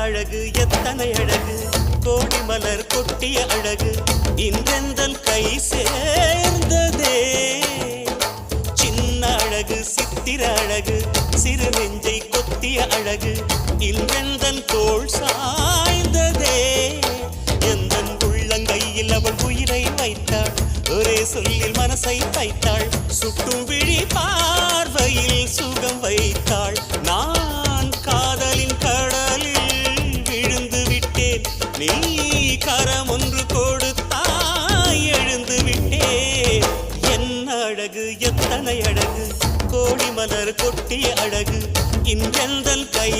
அழகு எத்தனை அழகு கோடி மலர் கொட்டிய அழகு இன்றெந்தன் கை சேர்ந்ததே சின்ன அழகு சித்திர அழகு சிறு நெஞ்சை கொத்திய அழகு இன்றெந்தன் தோள் சாய்ந்ததே எந்தன் உள்ளங்கையில் அவள் உயிரை வைத்தாள் ஒரே சொல்லில் மனசை வைத்தாள் சுட்டும் விழி பார்வையில் சுகம் வைத்தாள் நான் காதலின் கடலில் விழுந்து விட்டேன் நீ கரம் ஒன்று கொடுத்தாய் எழுந்து விட்டேன் என்ன அழகு எத்தனை அழகு கோடி மலர் கொட்டிய அழகு இன்றெந்தன் கை